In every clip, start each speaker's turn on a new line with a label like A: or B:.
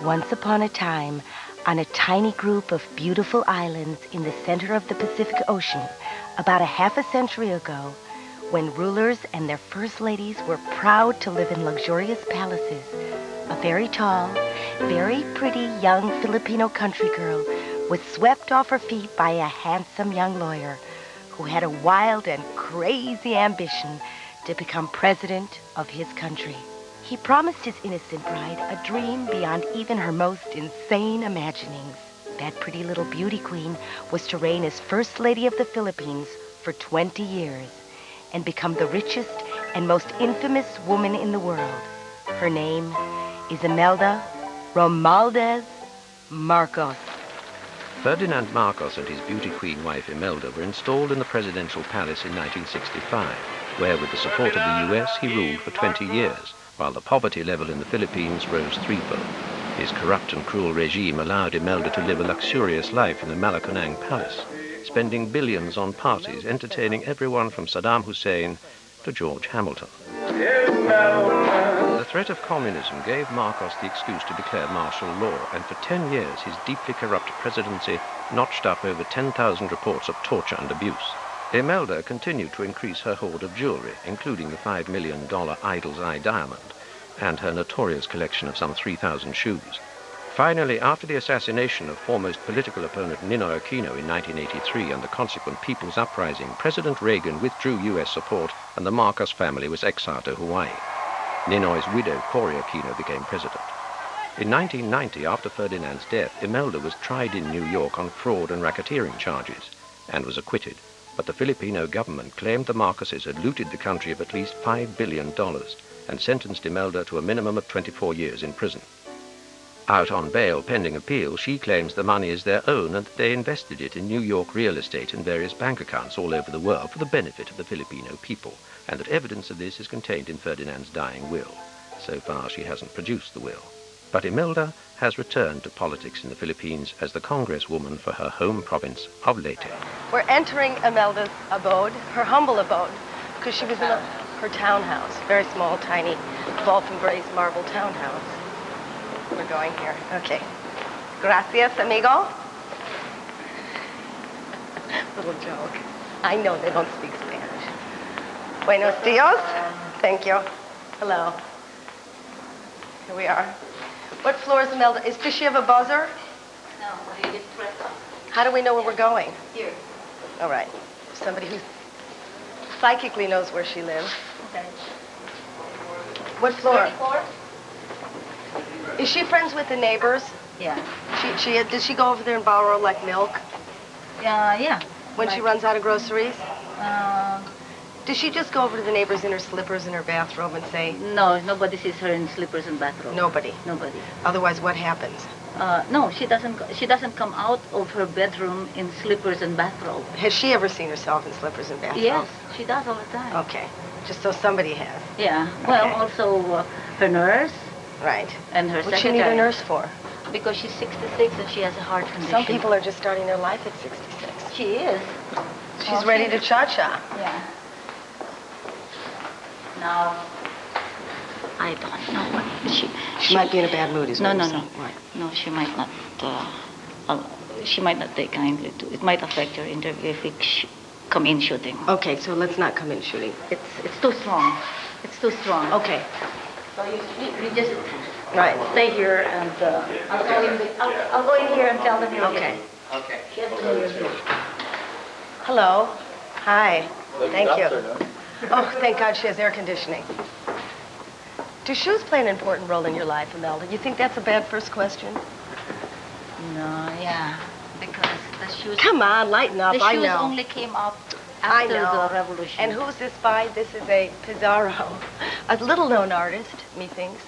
A: Once upon a time, on a tiny group of beautiful islands in the center of the Pacific Ocean, about a half a century ago, when rulers and their first ladies were proud to live in luxurious palaces, a very tall, very pretty young Filipino country girl was swept off her feet by a handsome young lawyer who had a wild and crazy ambition to become president of his country. He promised his innocent bride a dream beyond even her most insane imaginings. That pretty little beauty queen was to reign as First Lady of the Philippines for 20 years and become the richest and most infamous woman in the world. Her name is Imelda Marcos.
B: Ferdinand Marcos and his beauty queen wife Imelda were installed in the presidential palace in 1965, where with the support of the US he ruled for 20 years, while the poverty level in the Philippines rose threefold. His corrupt and cruel regime allowed Imelda to live a luxurious life in the Malacanang Palace, spending billions on parties, entertaining everyone from Saddam Hussein to George Hamilton. The threat of communism gave Marcos the excuse to declare martial law, and for 10 years his deeply corrupt presidency notched up over 10,000 reports of torture and abuse. Imelda continued to increase her hoard of jewelry, including the $5 million Idol's Eye diamond, and her notorious collection of some 3,000 shoes. Finally, after the assassination of foremost political opponent Ninoy Aquino in 1983 and the consequent People's Uprising, President Reagan withdrew U.S. support and the Marcos family was exiled to Hawaii. Ninoy's widow, Cory Aquino, became president. In 1990, after Ferdinand's death, Imelda was tried in New York on fraud and racketeering charges and was acquitted. But the Filipino government claimed the Marcoses had looted the country of at least $5 billion and sentenced Imelda to a minimum of 24 years in prison. Out on bail pending appeal, she claims the money is their own and that they invested it in New York real estate and various bank accounts all over the world for the benefit of the Filipino people, and that evidence of this is contained in Ferdinand's dying will. So far, she hasn't produced the will. But Imelda has returned to politics in the Philippines as the congresswoman for her home province of Leyte.
A: We're entering Imelda's abode, her humble abode, because she was in her townhouse, very small, tiny, vault-embraced marble townhouse. We're going here. Okay. Gracias, amigo. Little joke. I know they don't speak Spanish. Buenos dias. Thank you. Hello. Here we are. What floor is Imelda? Does she have a buzzer?
C: No, you just press on.
A: How do we know where we're going?
C: Here.
A: All right. Somebody who psychically knows where she lives.
C: Okay.
A: What floor?
C: 34?
A: Is she friends with the neighbors?
C: Yeah.
A: Does she go over there and borrow like milk
C: Yeah.
A: when she runs out of groceries?
C: Uh,
A: Does she just go over to the neighbors in her slippers in her bathrobe and say,
C: no, nobody sees her in slippers and bathrobe.
A: nobody?
C: Nobody.
A: Otherwise, what happens?
C: No, she doesn't. She doesn't come out of her bedroom in slippers and bathrobe.
A: Has she ever seen herself in slippers and bathrobe?
C: Yes, she does all the time.
A: Okay. Just so somebody has.
C: Yeah. Well,
A: Okay.
C: also her nurse
A: Right.
C: and her
A: What's she
C: secretary.
A: need a nurse for?
C: Because she's 66 and she has a heart condition.
A: Some people are just starting their life at 66.
C: She is.
A: She's ready to cha-cha.
C: Yeah. Now, I don't know.
A: She might be in a bad mood, is
C: No,
A: what
C: no,
A: you're
C: no.
A: saying. Right.
C: No, she might not. She might not take kindly to it. Might affect her interview if we come in shooting.
A: Okay, so let's not come in shooting.
C: It's too strong. It's too strong.
A: Okay.
C: So you just
A: Right.
C: stay here and I'll go in here and tell them you're
A: Okay.
C: here. Okay. She has to know you're here.
A: Hello. Hi. Thank you. Oh, thank God she has air conditioning. Do shoes play an important role in your life, Imelda? You think that's a bad first question?
C: No, yeah. Because the shoes...
A: Come on, lighten up.
C: The
A: I
C: shoes
A: know.
C: only came up
A: I
C: after
A: know.
C: the revolution.
A: And who's this by? This is a Pizarro. A little-known artist, methinks.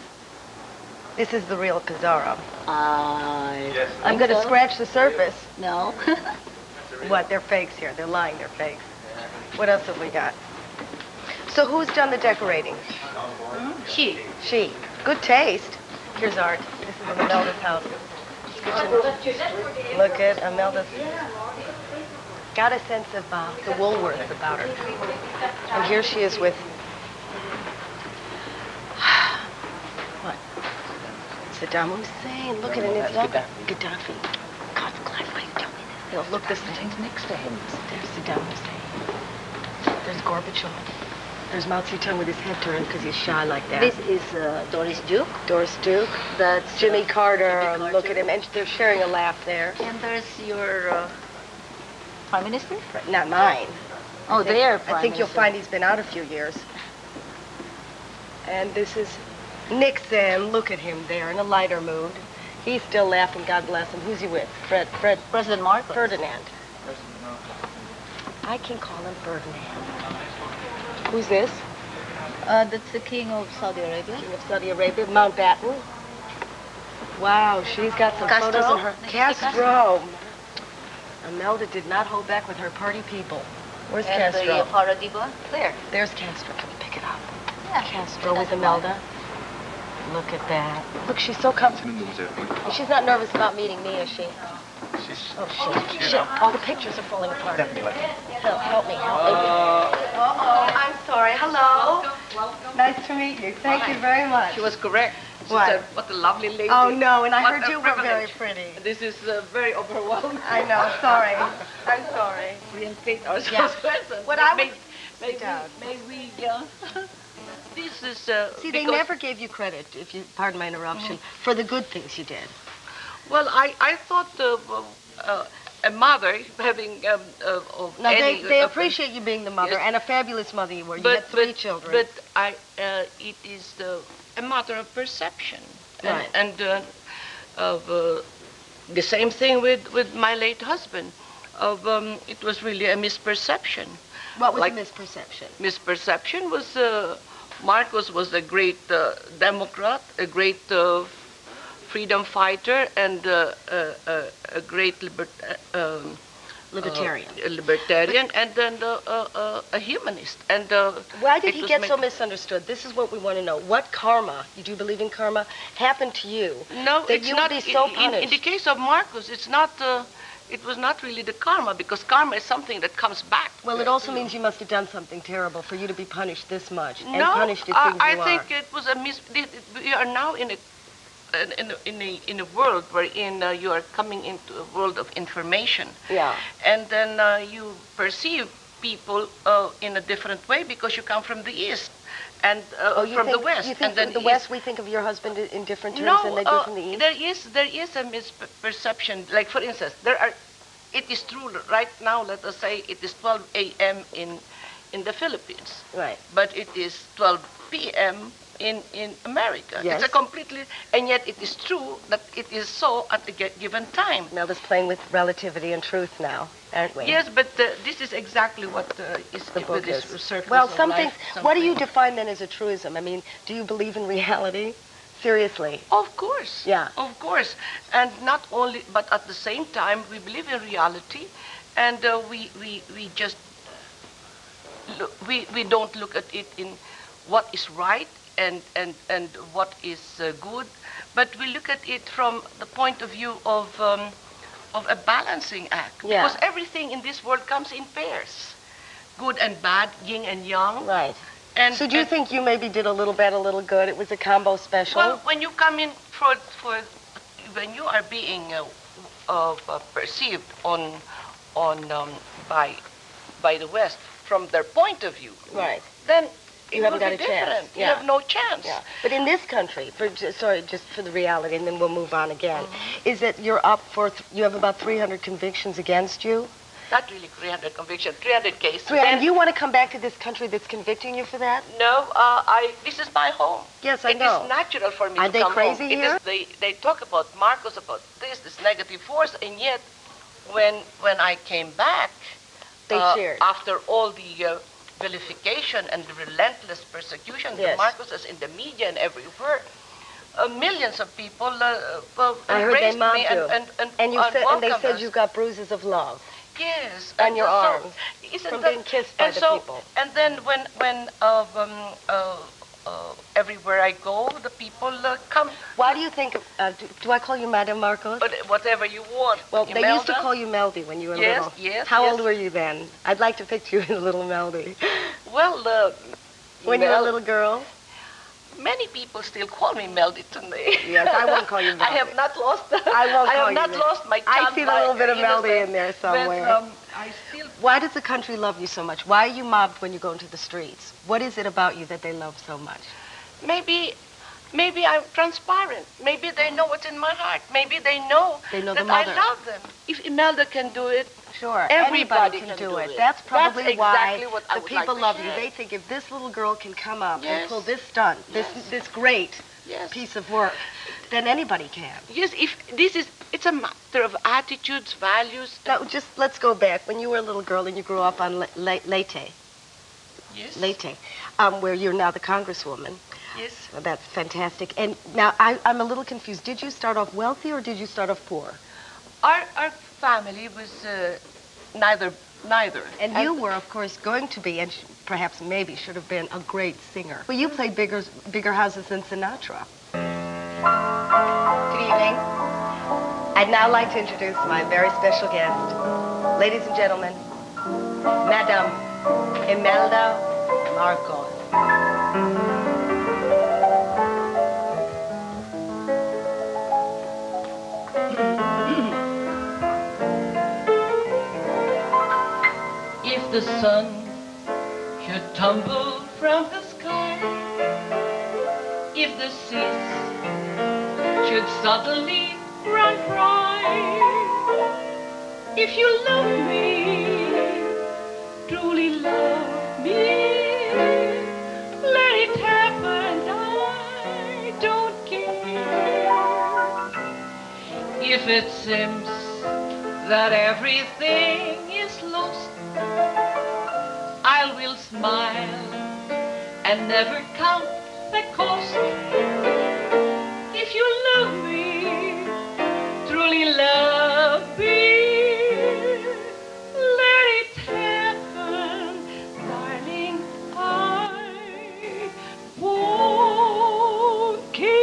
A: This is the real Pizarro. I'm going to scratch the surface.
C: No.
A: What? They're fakes here. They're lying. They're fakes. What else have we got? So who's done the decorating?
C: She.
A: She. Good taste. Here's art. This is Imelda's house. Look at Imelda's. Got a sense of the Woolworths about her. And here she is with... What? Saddam Hussein. Look at him. It's Gaddafi. God, Clive, why you tell me this? They'll look the same.
D: Next to him.
A: There's Saddam Hussein. There's Gorbachev. There's Mao Zedong with his head turned because he's shy like that.
C: This is Doris Duke.
A: Doris Duke.
C: That's
A: Jimmy Carter.
C: Jimmy Carter.
A: Look at him. And they're sharing a laugh there.
C: And there's your Prime Minister?
A: Not mine.
C: Oh, their
A: I
C: Prime
A: think you'll
C: Minister.
A: find he's been out a few years. And this is Nixon. Look at him there in a lighter mood. He's still laughing, God bless him. Who's he with? Fred.
C: President Marcos.
A: Ferdinand. I can call him Ferdinand. Who's this?
C: That's the King of Saudi Arabia.
A: King of Saudi Arabia, Mountbatten. Wow, she's got some
C: Castro.
A: photos in her.
C: Castro.
A: Castro. Imelda did not hold back with her party people. Where's
C: And
A: Castro?
C: the Paradiba. There.
A: There's Castro. Can you pick it up?
C: Yeah.
A: Castro with Imelda. Look at that. Look, she's so comfortable. She's not nervous about meeting me, is she? Oh, shit. All the pictures are falling apart. Help me. I'm sorry. Hello.
D: Welcome.
A: Nice to meet you. Thank you very much.
D: She was correct. She
A: What?
D: said, what a lovely lady.
A: Oh, no, and I
D: What
A: heard
D: a
A: you were very
D: privilege.
A: pretty.
D: This is very overwhelming.
A: I know, sorry. I'm sorry.
D: We instate ourselves
A: Yeah.
D: present.
A: What I
D: may,
A: would-
D: may,
A: Sit down.
D: may we, this is,
A: See, they
D: because-
A: never gave you credit, if you pardon my interruption, for the good things you did.
D: Well, I thought a mother having of
A: Now,
D: any...
A: they appreciate you being the mother,
D: Yes.
A: and a fabulous mother you were. You had three children.
D: But it is a matter of perception.
A: Right.
D: And the same thing with my late husband. It was really a misperception.
A: What was
D: like-
A: the misperception?
D: Misperception was Marcos was a great Democrat, a great freedom fighter, and a great
A: Libertarian.
D: and then a humanist. And
A: Why did
D: it
A: he
D: was
A: get so
D: made-
A: misunderstood? This is what we want to know. What karma, you do believe in karma, happened to you
D: No,
A: that
D: it's
A: you
D: not.
A: would be so
D: in
A: punished?
D: the case of Marcos, it's not. It was not really the karma, because karma is something that comes back.
A: Well, it also means you must have done something terrible for you to be punished this much and
D: No,
A: punished as things
D: I
A: you
D: think
A: are.
D: it was a we are now in a world wherein you are coming into a world of information.
A: Yeah.
D: And then you perceive people in a different way because you come from the East and
A: You
D: from the
A: think,
D: West.
A: You think
D: and then
A: the West, we think of your husband in different terms
D: no,
A: than they do from the East?
D: there is a misperception. Like, for instance, it is true right now, let us say it is 12 a.m. in the Philippines.
A: Right.
D: But it is 12 p.m. in America.
A: Yes.
D: It's a completely, and yet it is true that it is so at a given time.
A: Imelda's playing with relativity and truth now, aren't we?
D: Yes, but this is exactly what is
A: The book
D: this
A: is.
D: circles
A: Well,
D: of
A: some
D: life,
A: things. What do you
D: something.
A: define then as a truism? I mean, do you believe in reality? Seriously.
D: Of course.
A: Yeah.
D: Of course. And not only, but at the same time, we believe in reality, and we just we don't look at it in what is right and what is good, but we look at it from the point of view of a balancing act.
A: Yeah.
D: Because everything in this world comes in pairs, good and bad, yin and yang.
A: Right.
D: And
A: So do you think you maybe did a little bad, a little good? It was a combo special?
D: Well, when you come in for when you are being perceived by the West from their point of view,
A: Right.
D: then
A: You
D: it
A: haven't
D: will
A: got
D: be
A: a chance.
D: different. You
A: Yeah.
D: have no chance.
A: Yeah. But in this country, just for the reality, and then we'll move on again, is that you're up for, you have about 300 convictions against you?
D: Not really 300 convictions, 300 cases.
A: And you want to come back to this country that's convicting you for that?
D: No, this is my home.
A: Yes, I
D: It
A: know.
D: is natural for me
A: Are
D: to
A: they
D: come
A: crazy
D: home.
A: here?
D: They talk about Marcos, about this negative force, and yet when I came back,
A: They cheered.
D: after all the vilification and the relentless persecution
A: Yes.
D: of Marcos in the media and everywhere, millions of people
A: I heard they
D: embraced
A: mobbed
D: me
A: you.
D: and
A: you said, and they
D: welcomed
A: said
D: us.
A: you got bruises of love.
D: Yes,
A: on
D: and
A: your
D: so-
A: arms
D: isn't
A: from
D: that-
A: being kissed by
D: and
A: the
D: so,
A: people.
D: And then when everywhere I go, the people come.
A: Why do you think, do I call you Madame Marcos?
D: But whatever you want.
A: Well, they used to
D: Imelda?
A: call you Meldy when you were
D: Yes,
A: little.
D: yes,
A: How
D: yes.
A: old were you then? I'd like to picture you as little Meldy.
D: Well,
A: When you were a
D: Mel-
A: little girl?
D: Many people still call me Meldy today.
A: Yes, I won't call you Meldy.
D: I have not lost.
A: I won't call
D: have
A: you
D: not
A: that.
D: lost my.
A: I feel a little bit of Meldy
D: innocence,
A: in there somewhere.
D: But, I still.
A: Why does the country love you so much? Why are you mobbed when you go into the streets? What is it about you that they love so much?
D: Maybe I'm transparent. Maybe they know what's in my heart. Maybe they know
A: the
D: that
A: mother.
D: I love them. If Imelda can do it,
A: sure,
D: everybody
A: anybody can
D: do it.
A: That's probably
D: That's
A: why
D: exactly what I
A: the
D: would
A: people
D: like to
A: love you.
D: share.
A: They think if this little girl can come up and
D: Yes.
A: pull this stunt,
D: Yes.
A: this great
D: Yes.
A: piece of work, then anybody can.
D: Yes, it's a matter of attitudes, values.
A: Now, just let's go back. When you were a little girl and you grew up on Leyte,
D: Yes.
A: where you're now the congresswoman.
D: Yes.
A: Well, that's fantastic. And now I'm a little confused. Did you start off wealthy or did you start off poor?
D: Our family was neither.
A: And you were, of course, going to be, and perhaps maybe should have been, a great singer. Well, you played bigger houses than Sinatra. Good evening. I'd now like to introduce my very special guest. Ladies and gentlemen, Madame Imelda Marcos.
D: If the sun should tumble from the sky, if the seas should suddenly run dry, if you love me, truly love me, let it happen, I don't care. If it seems that everything is lost, I will smile and never count the cost. If you love me, truly love me, let it happen, darling, I won't care.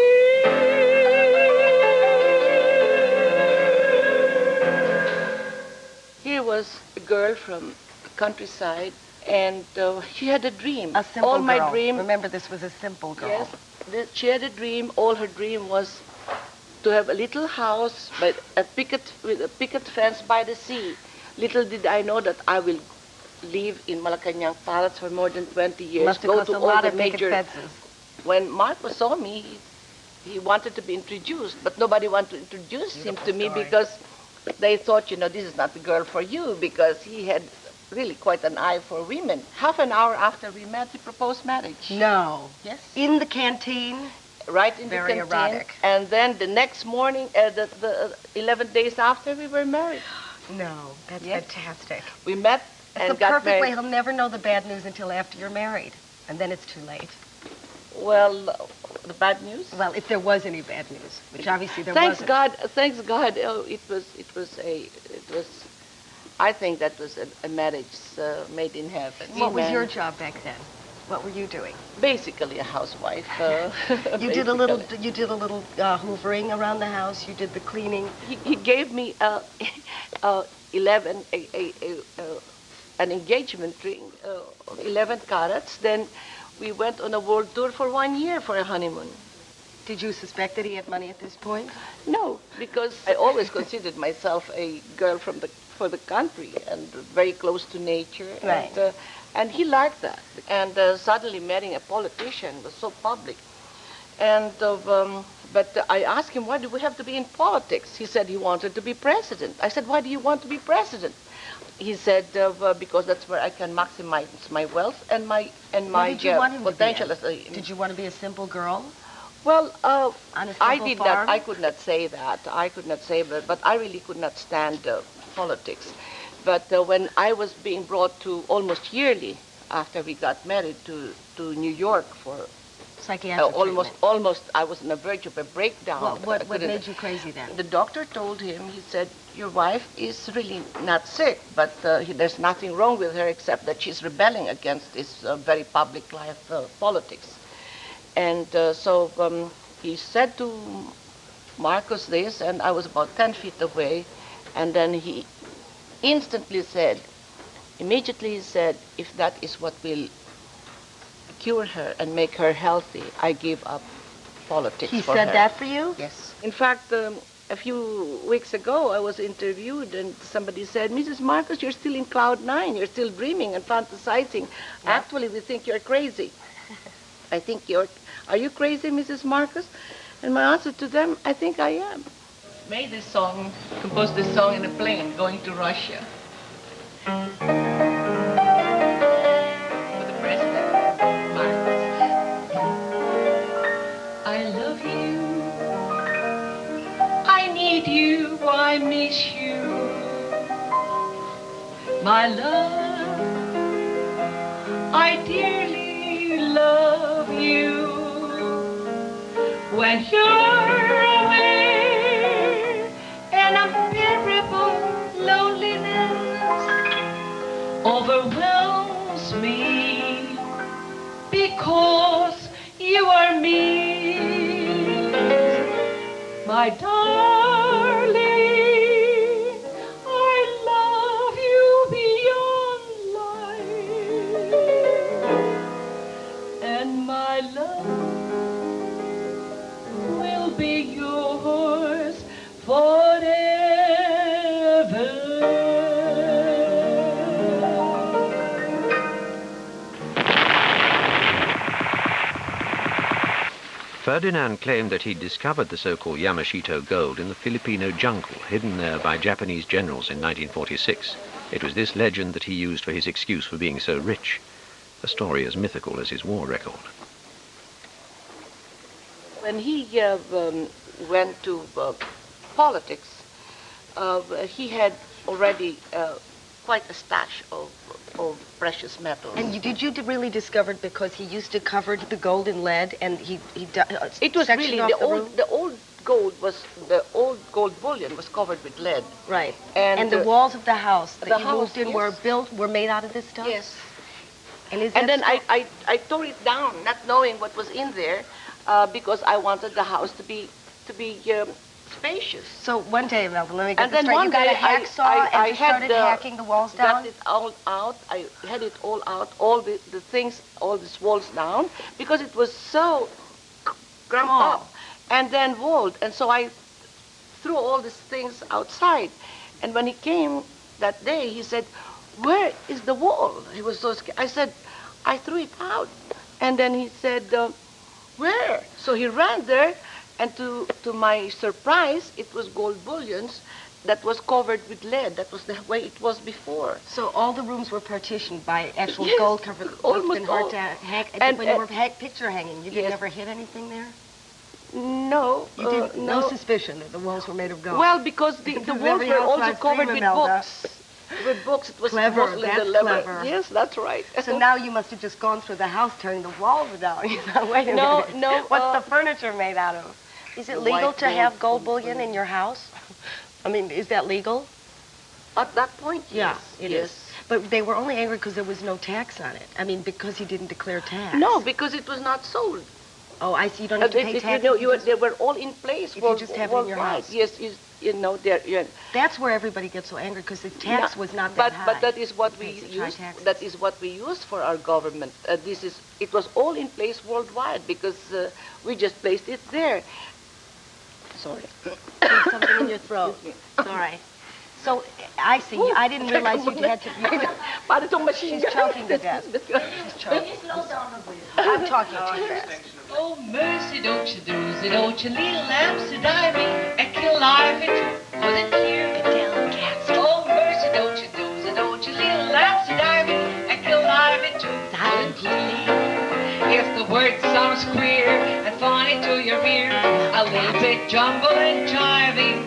D: Here was a girl from the countryside, and she had a dream.
A: A simple
D: All
A: girl.
D: my dream.
A: Remember, this was a simple girl.
D: Yes, she had a dream. All her dream was to have a little house with a picket fence by the sea. Little did I know that I will live in Malacanang Palace for more than 20 years.
A: Must have cost a lot of picket fences.
D: When Marcos saw me, he wanted to be introduced, but nobody wanted to introduce him to me because they thought, this is not the girl for you, because he had really quite an eye for women. Half an hour after we met, he proposed marriage.
A: No.
D: Yes.
A: In the canteen?
D: Right in
A: Very
D: the canteen.
A: erotic.
D: And then the next morning, the 11 days after, we were married.
A: No. That's
D: Yes.
A: fantastic.
D: We met
A: It's
D: and
A: the
D: got
A: perfect
D: married.
A: way. He'll never know the bad news until after you're married. And then it's too late.
D: Well, the bad news.
A: Well, if there was any bad news, which obviously there
D: Thanks
A: wasn't.
D: God. Thanks God. Oh, I think that was a marriage made in heaven.
A: What was
D: Amen.
A: your job back then? What were you doing?
D: Basically a housewife.
A: You did a little hoovering around the house. You did the cleaning.
D: He gave me 11 an engagement ring, 11 carats. Then we went on a world tour for 1 year for a honeymoon.
A: Did you suspect that he had money at this point?
D: No, because I always considered myself a girl for the country and very close to nature.
A: Right.
D: And he liked that. And suddenly marrying a politician was so public. And but I asked him, why do we have to be in politics? He said he wanted to be president. I said, why do you want to be president? He said, because that's where I can maximize my wealth and my
A: What did you want him
D: potential
A: to be?
D: as a.
A: Did you want to be a simple girl?
D: Well,
A: On a
D: I
A: simple
D: did
A: farm?
D: not. I could not say that. I could not say that. But I really could not stand politics. But when I was being brought to almost yearly after we got married to New York for
A: Psychiatric
D: almost, I was on the verge of a breakdown.
A: What made you crazy then?
D: The doctor told him, he said, your wife is really not sick, but there's nothing wrong with her except that she's rebelling against this very public life politics. And so he said to Marcos this, and I was about 10 feet away, and then he immediately said, if that is what will cure her and make her healthy, I give up politics
A: He
D: for
A: said
D: her.
A: that for you?
D: Yes. In fact, a few weeks ago, I was interviewed, and somebody said, Mrs. Marcos, you're still in cloud nine. You're still dreaming and fantasizing.
A: Yeah.
D: Actually, we think you're crazy. I think are you crazy, Mrs. Marcos? And my answer to them, I think I am. Made this song, composed this song in a plane going to Russia. For the president, Marcos. I love you. I need you. I miss you. My love, I dearly love you. When you're away, an unbearable loneliness overwhelms me because you are me, my darling. I love you beyond life, and my love will be yours forever.
B: Ferdinand claimed that he'd discovered the so-called Yamashito gold in the Filipino jungle, hidden there by Japanese generals in 1946. It was this legend that he used for his excuse for being so rich, a story as mythical as his war record. When he went to politics, he had already quite a stash of precious metals.
A: And did you really discover it because he used to cover the gold in lead, and
D: It was really the old gold bullion was covered with lead.
A: Right. And the walls of the house that you moved in were made out of this stuff?
D: Yes.
A: And
D: then I tore it down, not knowing what was in there, because I wanted the house to be spacious.
A: So one day, Imelda, let me get
D: And
A: this
D: then
A: straight.
D: one
A: You got
D: day
A: a hacksaw and you started hacking the walls down?
D: Got it all out. I had it all out, all the things, all these walls down, because it was so cramped up and then walled. And so I threw all these things outside. And when he came that day, he said, "Where is the wall?" He was so scared. I said, "I threw it out." And then he said, "Where?" So he ran there. And to my surprise, it was gold bullions that was covered with lead. That was the way it was before.
A: So all the rooms were partitioned by actual
D: Yes,
A: gold covered.
D: almost
A: It's been hard
D: all.
A: to hack.
D: And
A: when you were picture hanging, you didn't ever hit anything there?
D: No.
A: You didn't,
D: no.
A: No suspicion that the walls were made of gold?
D: Well, because the walls were also covered with books. With books, it was
A: Clever,
D: mostly
A: that's
D: the leather.
A: clever.
D: Yes, that's right.
A: So now you must have just gone through the house turning the walls down. You know, wait a
D: No,
A: minute.
D: no,
A: What's the furniture made out of? Is it legal to have gold bullion in your house? I mean, is that legal?
D: At that point, yes.
A: Yeah, it is. But they were only angry because there was no tax on it. I mean, because he didn't declare tax.
D: No, because it was not sold.
A: Oh, I see. You don't have to pay tax.
D: They were all in place.
A: If you just have it in your house.
D: Yes,
A: That's where everybody gets so angry because the tax was not that high.
D: But that is what we use. That is what we use for our government. It was all in place worldwide because we just placed it there. Sorry.
A: There's something in your throat. It's all right. So I see. I didn't realize you had to. She's choking to death. She's choking. I'm talking too fast.
D: Oh, mercy, don't you do, don't you little lambs to die me and kill life it wasn't you. Oh, mercy, don't you do, don't you little lambs to die me and kill life it wasn't you. If the word sounds queer and funny to your ear, a little bit jumble and jiving,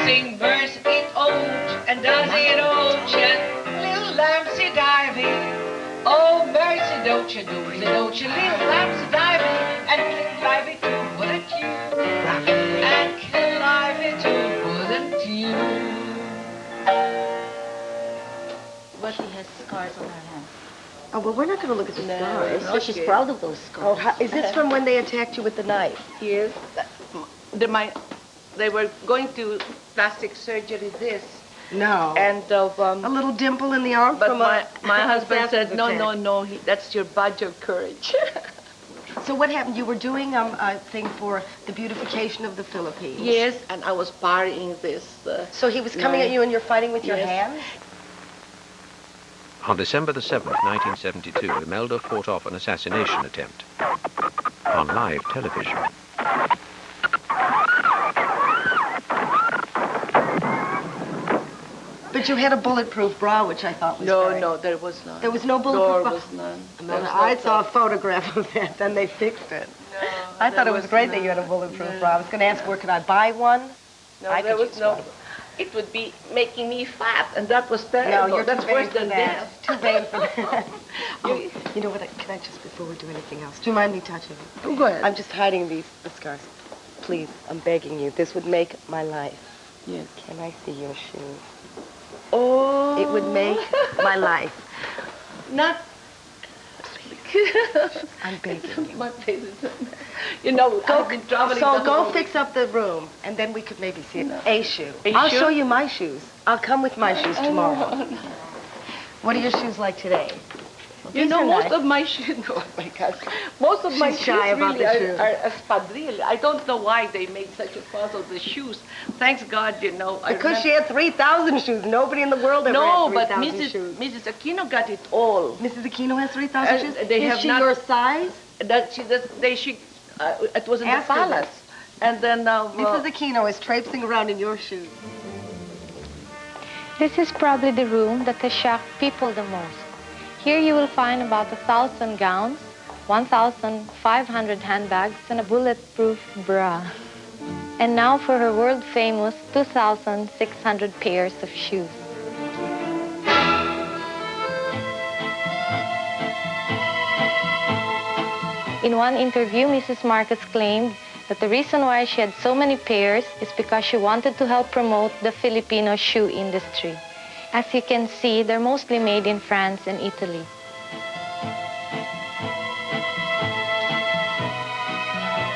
D: sing mercy it old and does it ocean, little lambs diving. Oh, mercy, don't you do, don't you little lambs diving and kill life it wouldn't you, and kill life it wouldn't you.
C: But she has scars on her hand.
A: Oh, well, we're not going to look at the scars.
C: So she's proud of those scars.
A: Oh, is this from when they attacked you with the knife?
D: Yes. They were going to plastic surgery this,
A: No.
D: And
A: A little dimple in the arm
D: but
A: from
D: my husband said, no,
A: no.
D: that's your badge of courage.
A: So what happened? You were doing a thing for the beautification of the Philippines.
D: Yes, and I was partying this.
A: So he was coming at you and you're fighting with your
D: Yes.
A: hands?
B: On December the 7th, 1972, Imelda fought off an assassination attempt on live television.
A: But you had a bulletproof bra, which I thought was great.
D: No, there was none.
A: There was no bulletproof bra?
D: There was none.
A: Imelda, I saw a photograph of that, then they fixed it.
D: No,
A: I thought it was great that
D: none.
A: you had a bulletproof
D: No.
A: bra. I was going to ask, where could I buy one?
D: No,
A: I
D: there
A: could
D: was
A: use
D: no.
A: one.
D: It would be making me fat, and that was terrible.
A: No, you're
D: That's
A: too vain
D: worse
A: for
D: than
A: that.
D: death.
A: Too vain for that. Oh, you know what? Can I just, before we do anything else, do you mind me touching you?
D: Oh, go ahead.
A: I'm just hiding the scars. Please, I'm begging you. This would make my life.
D: Yes.
A: Can I see your shoes?
D: Oh.
A: It would make my life.
D: Not.
A: I'm begging you.
D: My face is. You know, I've been traveling.
A: So
D: the
A: go
D: whole
A: fix up the room, and then we could maybe see it.
D: No.
A: A shoe.
D: A
A: I'll
D: shoe?
A: show you my shoes. I'll come with my shoes tomorrow. What are your shoes like today?
D: You
A: These
D: know,
A: are
D: most
A: nice.
D: of my shoes. Oh my God! Most of my
A: She's
D: shoes
A: shy about
D: really
A: the shoes.
D: are espadrille. I don't know why they made such a fuss of the shoes. Thanks God, you know.
A: Because she had 3,000 shoes. Nobody in the world ever
D: No,
A: had
D: but
A: 3,000 shoes.
D: Mrs. Aquino got it all.
A: Mrs. Aquino has 3,000 shoes?
D: They
A: Is
D: have
A: she
D: not-
A: your size?
D: It was in
A: Ask
D: the
A: her
D: palace, and then
A: Mrs. Aquino is traipsing around in your shoes.
E: This is probably the room that has shocked people the most. Here you will find about 1,000 gowns, 1,500 handbags, and a bulletproof bra. And now for her world-famous 2,600 pairs of shoes. In one interview, Mrs. Marcos claimed that the reason why she had so many pairs is because she wanted to help promote the Filipino shoe industry. As you can see, they're mostly made in France and Italy.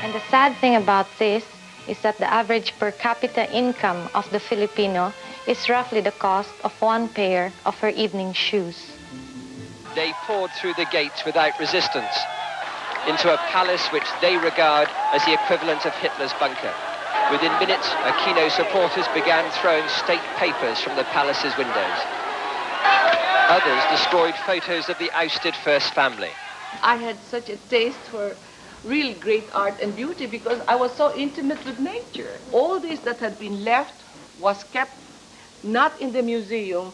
E: And the sad thing about this is that the average per capita income of the Filipino is roughly the cost of one pair of her evening shoes.
F: They poured through the gates without resistance into a palace which they regard as the equivalent of Hitler's bunker. Within minutes, Aquino supporters began throwing state papers from the palace's windows. Others destroyed photos of the ousted first family.
D: I had such a taste for really great art and beauty because I was so intimate with nature. All this that had been left was kept not in the museum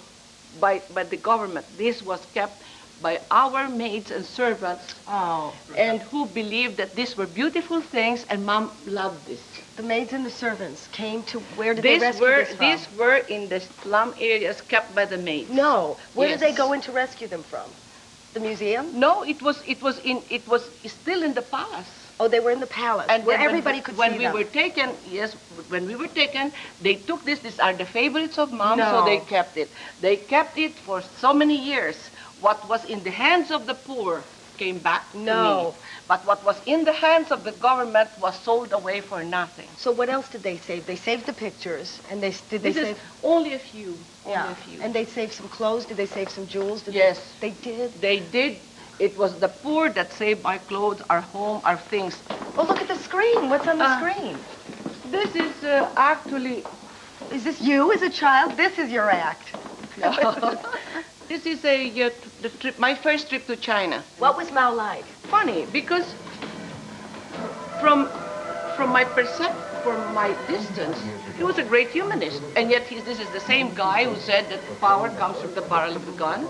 D: by the government. This was kept by our maids and servants, and who believed that these were beautiful things, and Mom loved this.
A: The maids and the servants came to, where did they rescue this from?
D: These were in the slum areas kept by the maids.
A: No. Where did they
D: Yes.
A: go in to rescue them from? The museum?
D: No, it was still in the palace.
A: Oh, they were in the palace,
D: And
A: where
D: then
A: everybody could
D: when
A: see
D: we
A: them.
D: were taken, yes, when we were taken, they took this. These are the favorites of Mom,
A: No.
D: so they kept it. They kept it for so many years. What was in the hands of the poor came back to
A: No.
D: me. But what was in the hands of the government was sold away for nothing.
A: So what else did they save? They saved the pictures, and did they
D: This is
A: save?
D: only a few. Only
A: Yeah.
D: a few.
A: And they saved some clothes. Did they save some jewels?
D: Yes.
A: They did.
D: They did. It was the poor that saved our clothes, our home, our things.
A: Oh, look at the screen. What's on the screen?
D: This is actually.
A: Is this you as a child? This is your act.
D: This is the trip, my first trip to China.
A: What was Mao like?
D: Funny because from my distance, he was a great humanist, and yet this is the same guy who said that power comes from the barrel of the gun.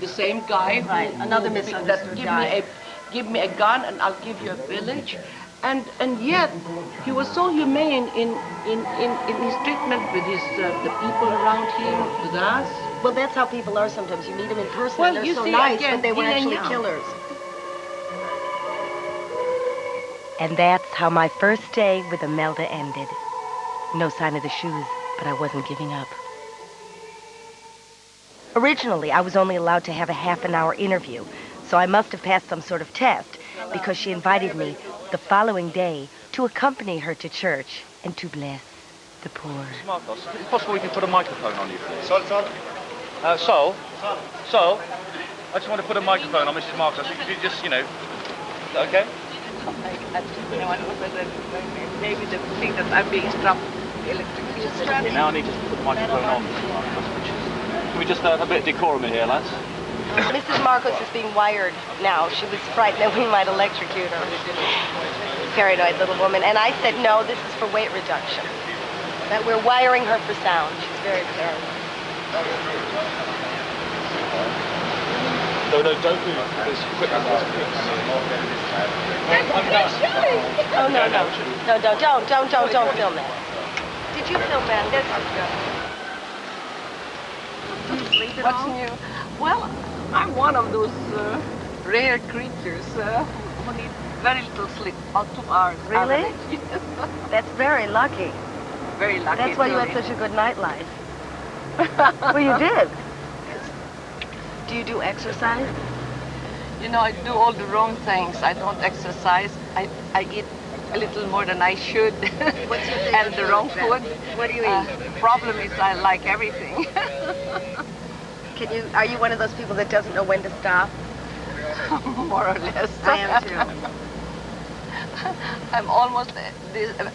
D: The same guy who,
A: Right, another
D: who-
A: misunderstood
D: that
A: guy.
D: give me a gun and I'll give you a village, and yet he was so humane in his treatment with the people around him, with us.
A: Well, that's how people are sometimes. You meet them in person,
D: Well,
A: and they're
D: you
A: so
D: see,
A: nice,
D: again,
A: but they were
D: yin and
A: actually
D: yang.
A: killers.
G: And that's how my first day with Imelda ended. No sign of the shoes, but I wasn't giving up. Originally, I was only allowed to have a half-an-hour interview, so I must have passed some sort of test, because she invited me the following day to accompany her to church and to bless
A: the poor.
H: Mrs. Marcos, is it possible we can put a microphone on you, please?
I: Sol.
H: Sol? I just want to put a microphone on Mrs. Marcos. If you just, is that okay?
D: Maybe the thing that I'm being struck electrocuted.
H: Okay, now I need to put the microphone on Mrs. Marcos. Can we just have a bit of decorum in here, lads?
A: Mrs. Marcos is being wired now. She was frightened that we might electrocute her. Paranoid little woman. And I said, no, this is for weight reduction. That we're wiring her for sound. She's very paranoid.
H: No, don't do this equipment.
A: Oh, no. No, don't film that. Did you film that?
D: What's new? Well, I'm one of those rare creatures who need very little sleep, about 2 hours.
A: Really? That's very lucky.
D: Very lucky.
A: That's why you had such a good nightlife. Well, you did. Do you do exercise?
D: I do all the wrong things. I don't exercise. I eat a little more than I should.
A: What's your favorite
D: and the wrong food.
A: What do you eat?
D: Problem is I like everything.
A: Are you one of those people that doesn't know when to stop?
D: More or less.
A: I am too.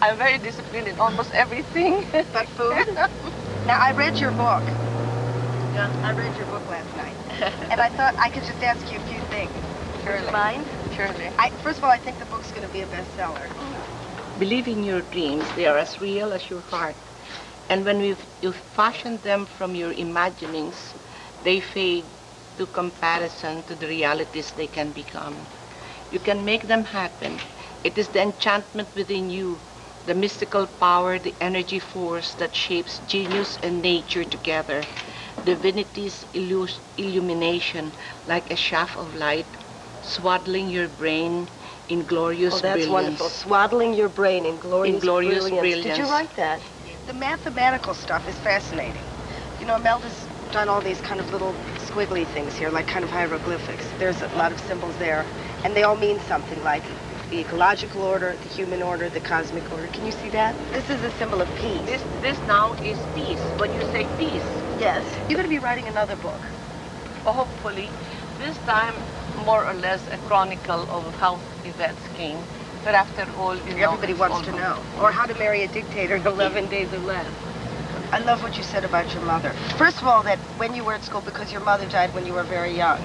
D: I'm very disciplined in almost everything.
A: But food? Now, I read your book. I read your book last night. And I thought I could just ask you a few things.
D: Surely.
A: Would you mind?
D: Surely.
A: First of all, I think the book's going to be a bestseller.
D: Believe in your dreams. They are as real as your heart. And when you fashion them from your imaginings, they fade to comparison to the realities they can become. You can make them happen. It is the enchantment within you, the mystical power, the energy force that shapes genius and nature together. Divinity's illumination like a shaft of light, swaddling your brain in glorious
A: that's
D: brilliance.
A: Wonderful. Swaddling your brain in glorious brilliance. Did you write that? The mathematical stuff is fascinating. Imelda's done all these kind of little squiggly things here, like kind of hieroglyphics. There's a lot of symbols there, and they all mean something, like the ecological order, the human order, the cosmic order. Can you see that? This is a symbol of peace.
D: This now is peace. When you say peace.
A: Yes. You're going to be writing another book.
D: Hopefully. This time, more or less, a chronicle of how events came. But after all,
A: everybody wants to know. Or how to marry a dictator in 11 days or less. I love what you said about your mother. First of all, that when you were at school, because your mother died when you were very young,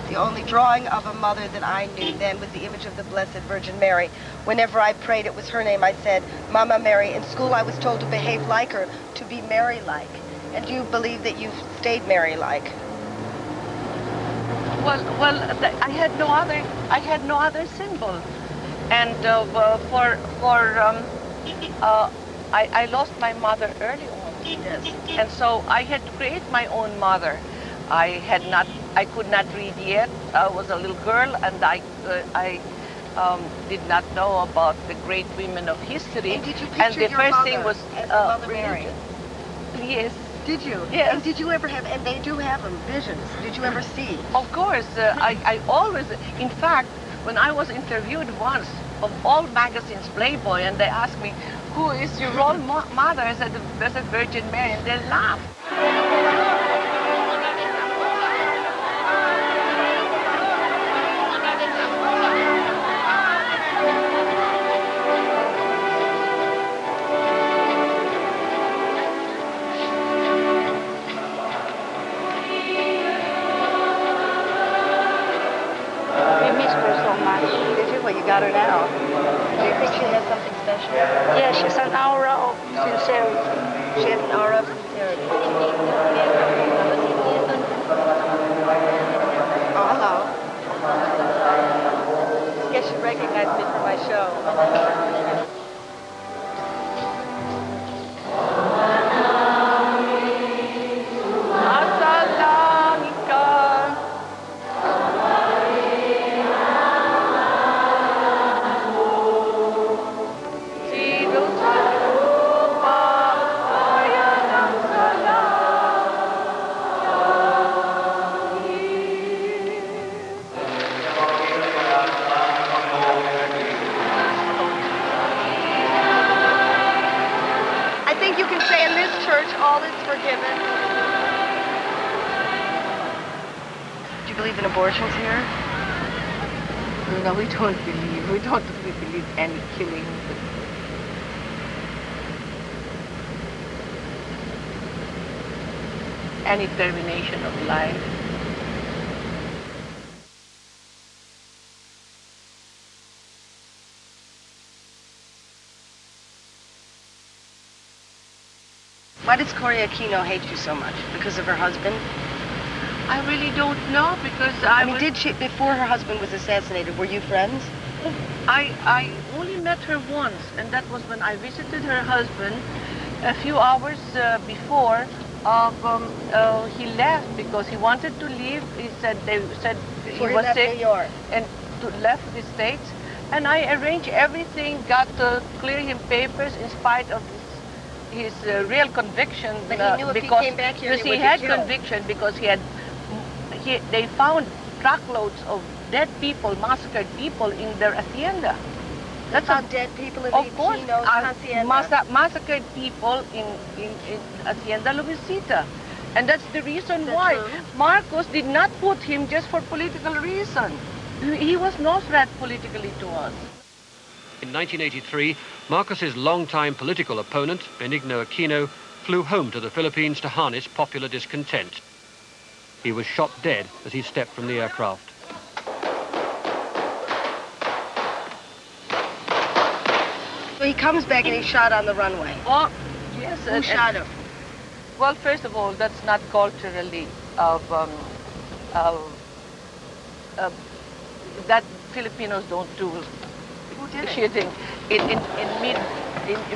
A: the only drawing of a mother that I knew then was the image of the Blessed Virgin Mary. Whenever I prayed, it was her name. I said, Mama Mary. In school, I was told to behave like her, to be Mary-like. And do you believe that you've stayed Mary-like?
D: Well, I had no other symbol. And I lost my mother early on.
A: Yes.
D: And so I had to create my own mother. I could not read yet. I was a little girl, and I did not know about the great women of history.
A: And did you picture
D: the
A: your
D: first
A: mother
D: thing was
A: as Mother Mary?
D: Yes.
A: Did you?
D: Yes.
A: And did you ever have, and they do have them, visions. Did you ever see?
D: Of course. I always, in fact, when I was interviewed once of all magazines, Playboy, and they asked me, who is your role mother? I said, the Blessed Virgin Mary, and they laughed.
A: Got her now. Do you think she has something special?
J: Yeah, she has an aura of sincerity.
A: She has an aura of sincerity. Oh, hello. I guess you recognize me from my show. all is forgiven. Do you believe in abortions here?
D: No, we don't believe. We don't believe any killing. Any termination of life.
A: Why does Cory Aquino hate you so much? Because of her husband?
D: I really don't know because
A: I mean, did she, before her husband was assassinated, were you friends?
D: I only met her once, and that was when I visited her husband a few hours before he left because he wanted to leave. He said he was sick
A: New York.
D: and left the States. And I arranged everything, got to clear him papers in spite of his real conviction.
A: But he knew if he came back here,
D: he had conviction because they found truckloads of dead people, massacred people in their hacienda.
A: That's how dead people in
D: of course,
A: Aquino's hacienda.
D: Massacred people in Hacienda Luisita. And that's the reason why
A: true?
D: Marcos did not put him just for political reason. He was no threat politically to us.
B: In 1983, Marcos's longtime political opponent, Benigno Aquino, flew home to the Philippines to harness popular discontent. He was shot dead as he stepped from the aircraft.
A: So he comes back and he's shot on the runway.
D: Oh, yes.
A: Who shot him?
D: Well, first of all, that's not culturally that Filipinos don't do shooting in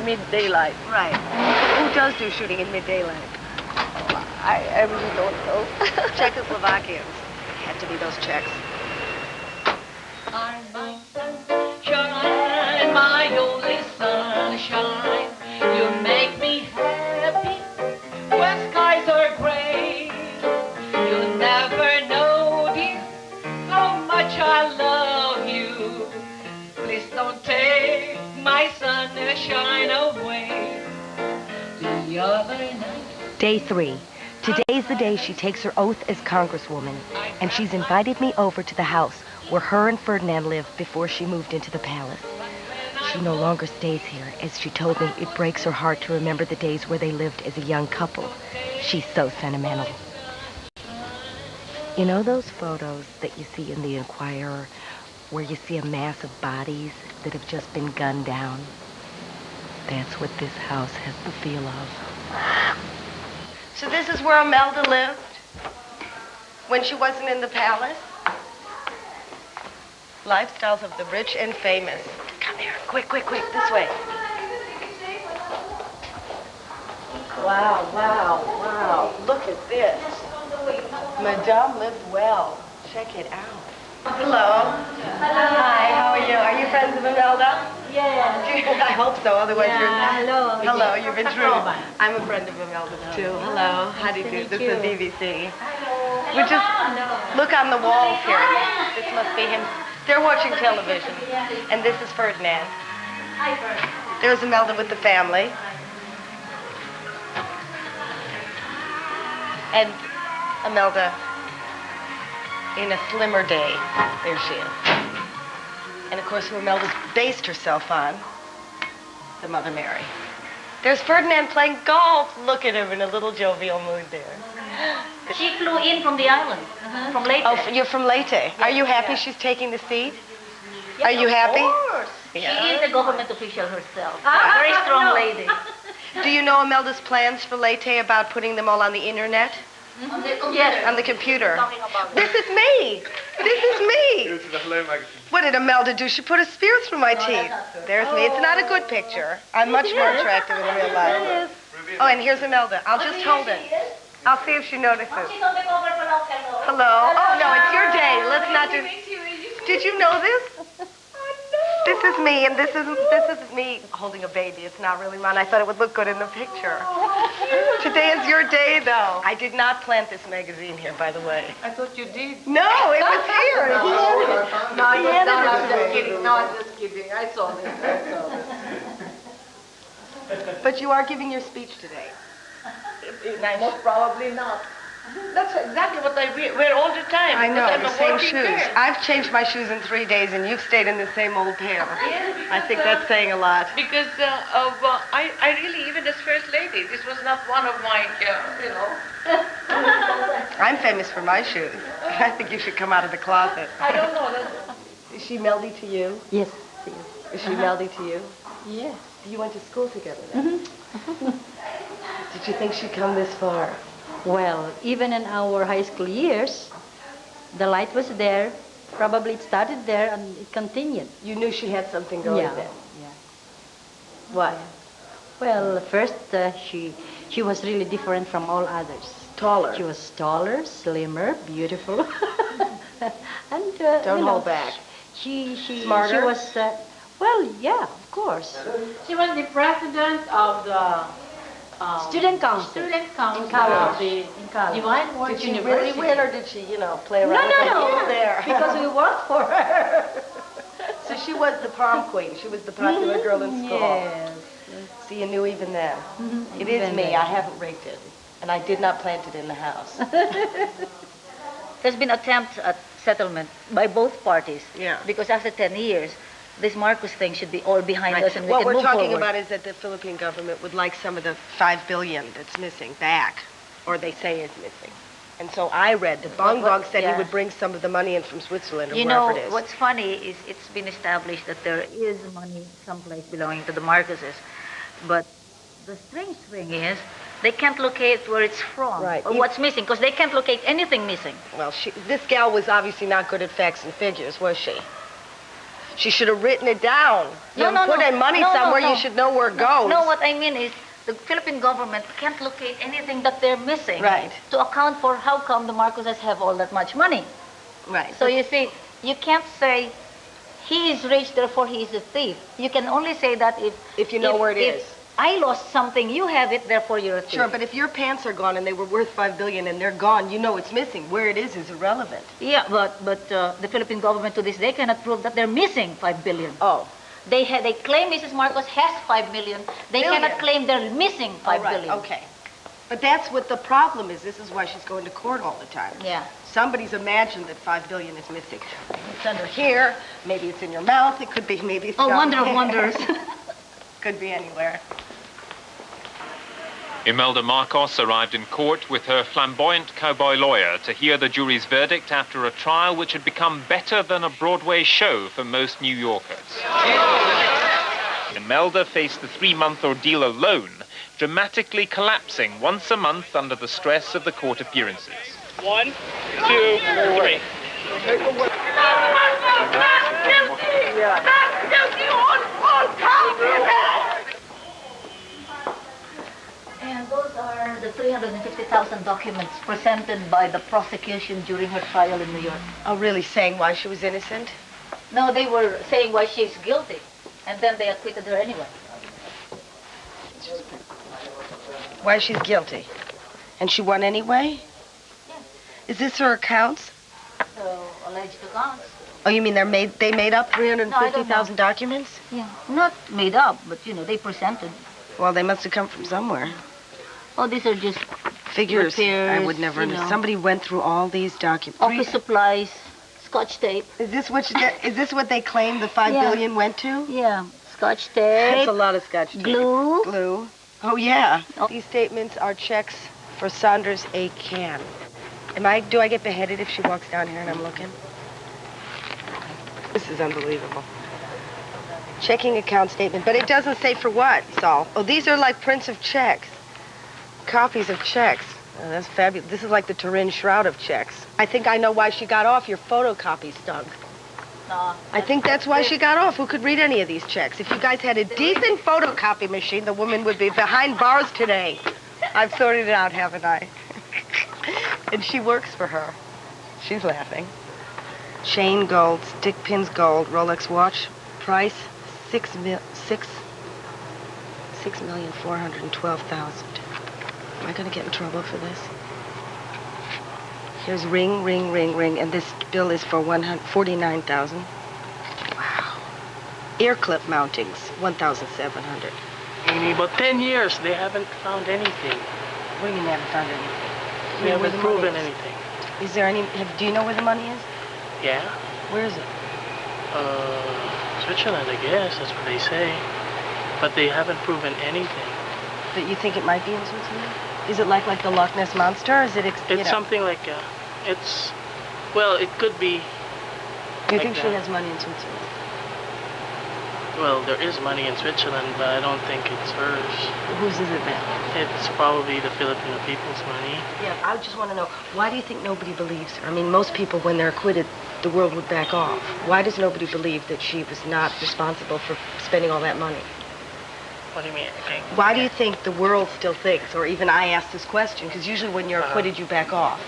D: mid daylight.
A: Right. Who does do shooting in mid daylight?
D: I really don't know.
A: Czechoslovakians. Had to be those Czechs.
I: Sunshine, my only sunshine, you make me happy when skies are gray. You'll never know, dear, how much I love you. Please don't take my sunshine away. The other night.
G: Day 3. Today's the day she takes her oath as Congresswoman, and she's invited me over to the house where her and Ferdinand lived before she moved into the palace. She no longer stays here. As she told me, it breaks her heart to remember the days where they lived as a young couple. She's so sentimental. You know those photos that you see in the Inquirer where you see a mass of bodies that have just been gunned down? That's what this house has the feel of.
A: So this is where Imelda lived when she wasn't in the palace? Lifestyles of the rich and famous. Come here, quick, this way. Wow. Look at this. Madame lived well. Check it out. Hello. Hi, how are you? Are you friends of Imelda?
J: Yes.
A: I hope so, otherwise
J: Hello.
A: Hello, you've been through. I'm a friend of Imelda too. Hello. How do you do? This is BBC. We just look on the walls here. This must be him. They're watching television. And this is Ferdinand.
J: Hi, Ferdinand.
A: There's Imelda with the family. And Imelda in a slimmer day. There she is. And of course, who Imelda's based herself on, the Mother Mary. There's Ferdinand playing golf. Look at him in a little jovial mood there.
C: She flew in from the island, from Leyte.
A: Oh, you're from Leyte. Are you happy she's taking the seat?
C: Yes,
A: Are you happy?
C: Of course.
A: Yeah.
C: She is a government official herself. A very strong lady.
A: Do you know Imelda's plans for Leyte about putting them all on the internet?
C: Yes.
A: On the computer.
C: Talking about
A: This is me. This is me.
H: This is the Hello magazine.
A: What did Imelda do? She put a spear through my teeth.
C: that's not
A: There's me. It's not a good picture. I'm much more attractive in real life. Oh, and here's Imelda. I'll just hold it. I'll see if she notices.
C: She's on the cover for now.
A: Hello. Oh, no, it's your day. Let's not do... Did you know this? This is me, and this is me holding a baby. It's not really mine. I thought it would look good in the picture. Today is your day, though. I did not plant this magazine here, by the way.
D: I thought you did.
A: No, it was here.
D: I'm just kidding. No, I'm just kidding. I saw this.
A: But you are giving your speech today.
D: Most probably not. That's exactly what I wear all the time.
G: I know,
D: because
G: the
D: I'm a
G: same
D: working
G: shoes.
D: girl.
G: I've changed my shoes in 3 days, and you've stayed in the same old pair.
D: Yeah,
G: I think that's saying a lot.
D: Because I really, even as first lady, this was not one of my,
G: I'm famous for my shoes. I think you should come out of the closet.
D: I don't know.
G: Is she Meldy to you?
J: Yes.
G: Is she Meldy to you?
J: Yes.
G: You went to school together then? Did you think she'd come this far?
J: Well, even in our high school years, the light was there. Probably it started there and it continued.
G: You knew she had something going
J: Yeah.
G: then?
J: Yeah.
G: What?
J: Well, first she was really different from all others.
G: Taller?
J: She was taller, slimmer, beautiful, and
G: Don't hold back.
J: She
G: Smarter?
J: She was well, yeah, of course.
K: She was the president of the
J: Student council.
K: student council
J: In college.
K: of the
J: In college.
K: Divine Word
G: Did she
K: University.
G: really win, or did she, play around with
J: No,
G: ideas there?
J: because we worked for her.
G: So she was the prom queen. She was the popular girl in school.
J: Yes.
G: So you knew even then. It is
J: Even
G: me.
J: then.
G: I haven't raked it. And I did not plant it in the house.
C: There's been attempt at settlement by both parties.
G: Yeah.
C: Because after 10 years, this Marcos thing should be all behind
G: Right.
C: us and we
G: What
C: can
G: we're
C: move
G: talking
C: forward.
G: about is that the Philippine government would like some of the $5 billion that's missing back, or they say is missing. And so I read that Bong Bong said
C: yeah.
G: he would bring some of the money in from Switzerland or
C: You
G: wherever
C: know,
G: it is.
C: what's funny is it's been established that there is money someplace belonging to the Marcoses. But the strange thing is they can't locate where it's from
G: Right.
C: or what's missing because they can't locate anything missing.
G: Well, this gal was obviously not good at facts and figures, was she? She should have written it down. You put in money somewhere, you should know where it goes.
C: No, what I mean is the Philippine government can't locate anything that they're missing
G: Right.
C: to account for how come the Marcoses have all that much money.
G: Right.
C: So you see, you can't say he is rich, therefore he is a thief. You can only say that
G: If you know where it
C: if
G: is.
C: I lost something, you have it, therefore you're a thief.
G: Sure, but if your pants are gone and they were worth $5 billion and they're gone, you know it's missing. Where it is irrelevant.
C: Yeah, but the Philippine government to this day cannot prove that they're missing 5 billion.
G: Oh.
C: They claim Mrs. Marcos has 5 million. They
G: Billion.
C: cannot claim they're missing 5
G: right,
C: billion.
G: okay. But that's what the problem is. This is why she's going to court all the time.
C: Yeah.
G: Somebody's imagined that 5 billion is missing. It's under here. Maybe it's in your mouth. It could be, maybe it's
C: Oh,
G: down
C: wonder of
G: here.
C: wonders.
G: Could be anywhere.
L: Imelda Marcos arrived in court with her flamboyant cowboy lawyer to hear the jury's verdict after a trial which had become better than a Broadway show for most New Yorkers. Imelda faced the 3-month ordeal alone, dramatically collapsing once a month under the stress of the court appearances.
H: 1, 2, 3.
C: And those are the 350,000 documents presented by the prosecution during her trial in New York.
G: Oh, really? Saying why she was innocent?
C: No, they were saying why she's guilty, and then they acquitted her anyway.
G: Why she's guilty. And she won anyway?
C: Yes.
G: Is this her accounts?
C: So, alleged accounts.
G: Oh, you mean they made up
C: No, I don't
G: 350,000
C: know.
G: documents?
C: Yeah, not made up, but, they presented.
G: Well, they must have come from somewhere.
C: Oh, these are just
G: Figures. I
C: repairs,
G: would never
C: you
G: know.
C: know.
G: Somebody went through all these documents.
C: Office supplies, Scotch tape.
G: Is this what they claim the $5
C: Yeah.
G: billion went to?
C: Yeah, Scotch
G: That's
C: tape.
G: a lot of Scotch tape.
C: Glue.
G: Glue. Oh, yeah.
C: Oh.
G: These statements are checks for Saunders A. Can. Do I get beheaded if she walks down here and I'm looking? This is unbelievable. Checking account statement, but it doesn't say for what, Saul. Oh, these are like prints of checks. Copies of checks. Oh, that's fabulous. This is like the Turin Shroud of checks. I think I know why she got off. Your photocopy stunk.
C: No.
G: I think that's why she got off. Who could read any of these checks? If you guys had a decent photocopy machine, the woman would be behind bars today. I've sorted it out, haven't I? And she works for her. She's laughing. Chain gold, stick pins gold, Rolex watch, price $6,412,000. Am I going to get in trouble for this? Here's ring, and this bill is for $49,000. Wow. Ear clip mountings, $1,700.
M: Amy, but 10 years, they haven't found anything.
G: What do you mean they haven't found anything?
M: We
G: Where
M: haven't
G: the money
M: proven
G: is?
M: anything.
G: Is there any? Do you know where the money is?
M: Yeah.
G: Where is it?
M: Switzerland, I guess. That's what they say. But they haven't proven anything.
G: But you think it might be in Switzerland? Is it like the Loch Ness Monster, or is it?
M: It's something like it's. Well, it could be.
G: You
M: like
G: think she
M: that.
G: has money in Switzerland?
M: Well, there is money in Switzerland, but I don't think it's hers.
G: Whose is it then?
M: It's probably the Filipino people's money.
G: Yeah, I just want to know, why do you think nobody believes her? I mean, most people, when they're acquitted, the world would back off. Why does nobody believe that she was not responsible for spending all that money?
M: What do you mean? Okay.
G: Why do you think the world still thinks, or even I ask this question, because usually when you're acquitted, you back off.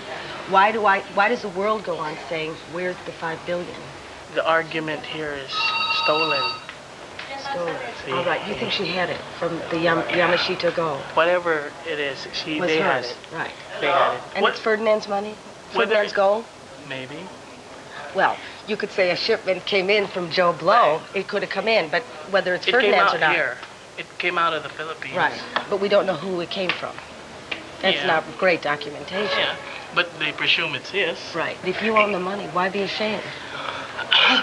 G: Why does the world go on saying, where's the $5 billion?
M: The argument here is stolen.
G: Stolen. All right, you think she had it from the Yamashita gold?
M: Whatever it is, they had it.
G: Right.
M: They had it.
G: And it's Ferdinand's money?
M: Whether-
G: Ferdinand's gold?
M: Maybe.
G: Well, you could say a shipment came in from Joe Blow. It could have come in, but whether it's
M: It came
G: Ferdinand's
M: out
G: or not.
M: here. It came out of the Philippines.
G: Right, but we don't know who it came from. That's
M: Yeah.
G: not great documentation.
M: Yeah, but they presume it's his.
G: Right. If you own the money, why be ashamed?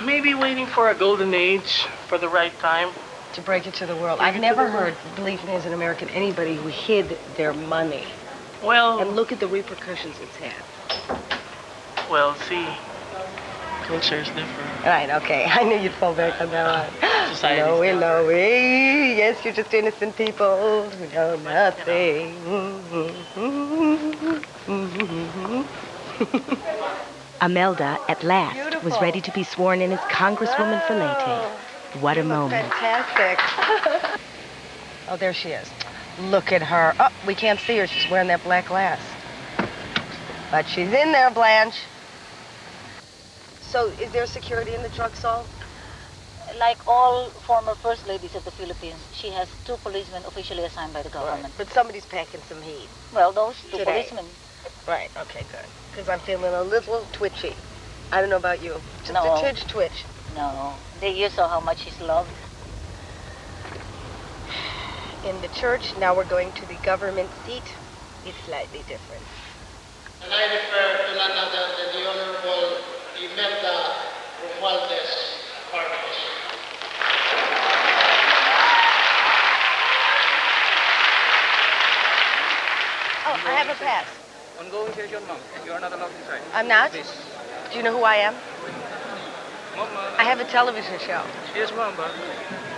M: Maybe waiting for a golden age for the right time.
G: To break it to the world. I've never heard, believe me as an American, anybody who hid their money.
M: Well,
G: And look at the repercussions it's had.
M: well, see, culture is different.
G: Right, okay. I knew you'd fall back on that one.
M: Society's
G: No, yes, you're just innocent people who know nothing. Imelda, at last, was ready to be sworn in as Congresswoman for Leyte. What a moment. Fantastic. Oh, there she is. Look at her. Oh, we can't see her. She's wearing that black glass. But she's in there, Blanche. So, is there security in the truck, Saul?
C: Like all former first ladies of the Philippines, she has 2 policemen officially assigned by the government.
G: Right. But somebody's packing some heat.
C: Well, those 2
G: Today.
C: policemen.
G: Right, okay, good. Because I'm feeling a little twitchy. I don't know about you. Just
C: No.
G: a twitch.
C: No, you saw how much she's loved.
G: In the church, now we're going to the government seat. It's slightly different.
N: And I refer to none other than the Honorable Imelda Marcos Ruby.
G: Oh, I have a pass.
H: Ongoing session, ma'am. You are not allowed inside.
G: I'm not?
H: Please.
G: Do you know who I am?
H: Ma'am,
G: I have a television show.
H: yes, ma'am, but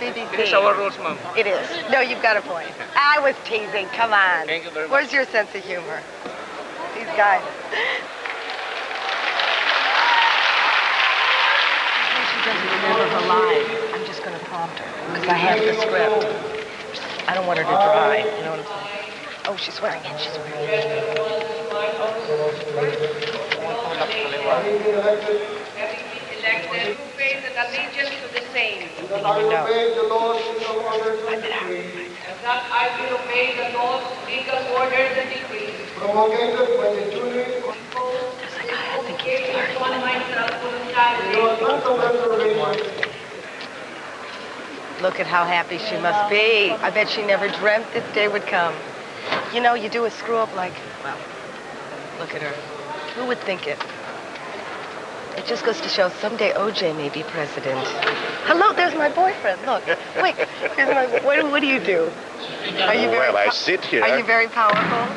G: BBC.
H: it is our rules, ma'am.
G: It is. No, you've got a point. I was teasing. Come on.
H: Thank you very much.
G: Where's your sense of humor? These guys. She doesn't remember her lines. I'm just going to prompt her because I have the script. I don't want her to drive. You know what I'm saying? Oh, she's swearing in. She's swearing in.
I: Elected who pays an allegiance to the same.
N: That I will obey the laws and orders and decrees
I: That I will obey the laws, legal orders, and decrees.
N: promulgated by the duly
I: On myself voluntarily.
G: Look at how happy she must be. I bet she never dreamt this day would come. You know, you do a screw up like, well, look at her. Who would think it? It just goes to show someday OJ may be president. Hello, there's my boyfriend. Look, wait, here's my. What do you do? Are you very?
O: Well, I sit here.
G: Are you very powerful?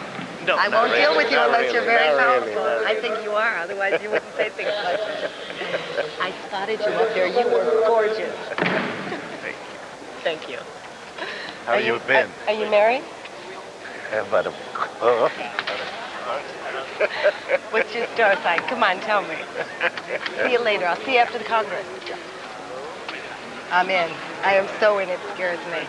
O: No,
G: I
O: not
G: won't deal
O: really,
G: with you
O: not
G: unless
O: really,
G: you're very
O: not
G: powerful.
O: really, not
G: I think you are. Otherwise, you wouldn't say things like that. I spotted you up there. You were gorgeous. Thank you.
O: How you been?
G: Are you married?
O: But
G: What's your star sign? Come on, tell me. See you later. I'll see you after the Congress. I'm in. I am so in. It scares me.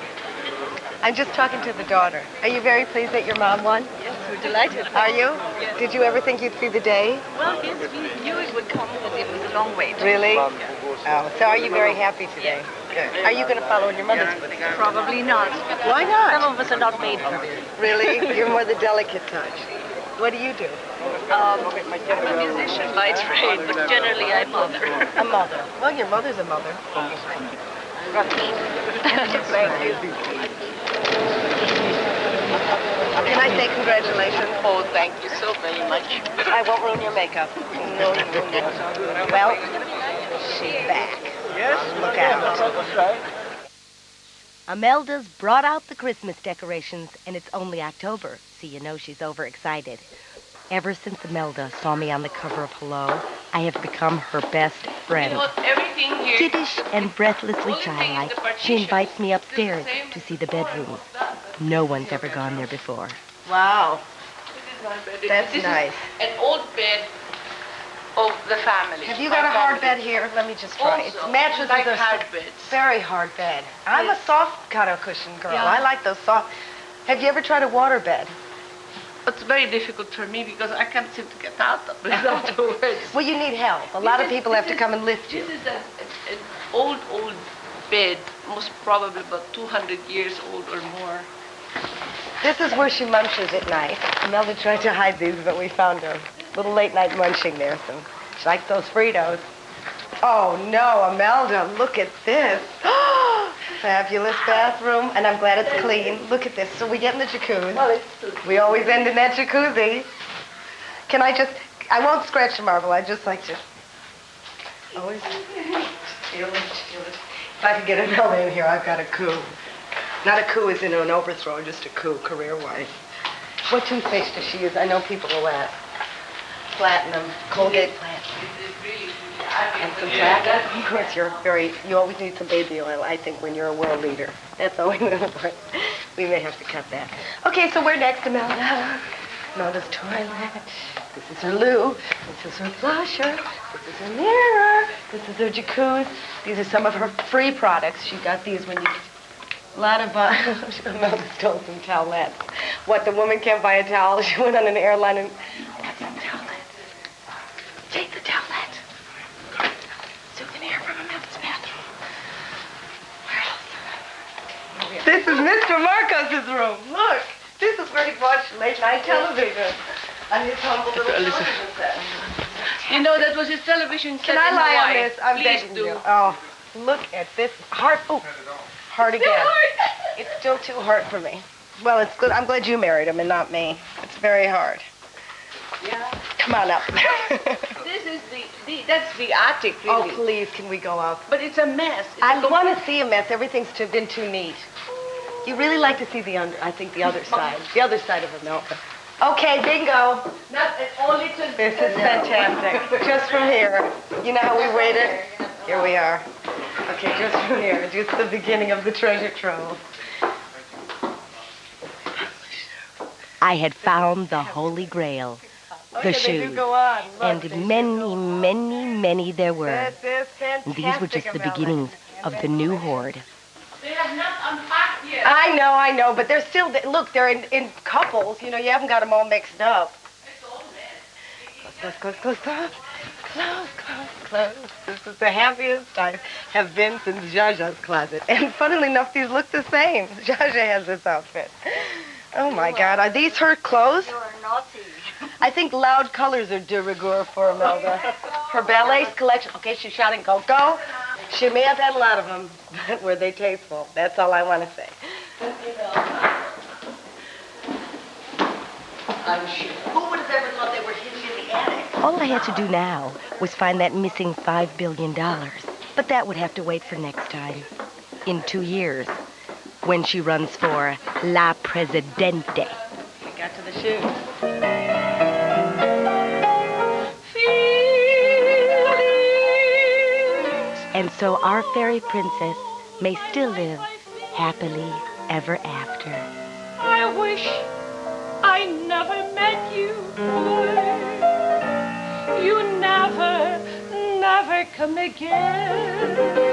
G: I'm just talking to the daughter. Are you very pleased that your mom won?
P: Yes, we're delighted.
G: Are you?
P: Yes.
G: Did you ever think you'd see the day?
P: Well, yes, we knew it would come, but it was a long wait.
G: Really? Oh, so are you very happy today? Good. Are you going to follow in your mother's footsteps?
P: Probably not.
G: Why not?
P: Some of us are not made for this.
G: Really? You're more the delicate touch. What do you do?
P: I'm a musician by trade, but generally I'm mother.
G: A mother. Well, your mother's a mother. Thank you.
D: Can I say congratulations? Oh, thank you so very much. I won't ruin your makeup. No. Well, she's back.
M: Yes?
D: Look out.
M: That's right.
A: Imelda's brought out the Christmas decorations, and it's only October, so you know she's overexcited. Ever since Imelda saw me on the cover of Hello, I have become her best friend.
P: Everything here.
A: Kiddish and breathlessly childlike, she invites me upstairs to see the bedroom. No one's ever gone there before.
D: Wow.
P: This is my bed.
D: That's
P: This
D: nice.
P: is an old bed of the family.
D: Have you got a hard bed here? Let me just try.
P: Also,
D: It's mattresses
P: like
D: are
P: hard beds.
D: very hard bed. I'm a soft kind of cushion girl.
P: Yeah.
D: I like those soft. Have you ever tried a water bed?
P: It's very difficult for me because I can't seem to get out of it afterwards.
D: Well, you need help. A lot of people have to come and lift you.
P: This is an old bed, most probably about 200 years old or more.
D: This is where she munches at night. Imelda tried to hide these, but we found her. Little late night munching there. So she likes those Fritos. Oh no, Imelda, look at this. Fabulous bathroom, and I'm glad it's clean. Look at this. So we get in the jacuzzi. We always end in that jacuzzi. Can I won't scratch the marble. I just like to always feel it. If I could get Imelda in here, I've got a coup. Not a coup as in an overthrow, just a coup career-wise. What toothpaste does she use? I know people will ask. Platinum, Colgate Platinum. And some platinum. Of course, you always need some baby oil, I think, when you're a world leader. That's always important. We may have to cut that. Okay, so we're next, Imelda. Imelda's toilet. This is her loo. This is her flusher. This is her mirror. This is her jacuzzi. These are some of her free products. She got these when you... A lot of, Imelda stole some towelettes. What, the woman can't buy a towel? She went on an airline and bought some towelettes. Take the towelette. Souvenir from Imelda's bathroom. Where else? This is Mr. Marcos's room. Look, this is where he watched late night television on his humble little television set.
P: You know, that was his television set.
D: Can I
P: in
D: lie on
P: Hawaii.
D: this? I'm
P: Please
D: begging
P: do.
D: you. Oh, look at this. Hard. Oh, hard again. It's still too hard for me. Well, it's good. I'm glad you married him and not me. It's very hard.
P: Yeah.
D: Come on up.
P: This is that's the attic, really.
D: Oh, please, can we go up?
P: But it's a mess.
D: I want to see a mess. Everything's been too neat. You really like to see the other side. The other side of Imelda. Okay, bingo.
P: Not only to...
D: This is fantastic. Just from here. You know how we waited? Here we are. Okay, just from here. Just the beginning of the treasure trove.
A: I had found the Holy Grail, the shoes. And many, many, many there were. And these were just the beginnings of the new hoard.
K: They have not unpacked yet.
D: I know, but they're still, look, they're in couples. You know, you haven't got them all mixed up. Close. This is the happiest I have been since Jaja's closet. And funnily enough, these look the same. Jaja has this outfit. Oh my God, are these her clothes?
C: You're naughty.
D: I think loud colors are de rigueur for Imelda. Her ballet collection, okay, she's shouting go-go. She may have had a lot of them, but were they tasteful? That's all I want to say. I'm sure. Who would have ever thought they were hidden in the attic?
A: All I had to do now was find that missing $5 billion. But that would have to wait for next time. In 2 years, when she runs for La Presidente.
D: We got to the shoes.
A: And so our fairy princess may still live happily ever after.
K: I wish I never met you, boy. You never come again.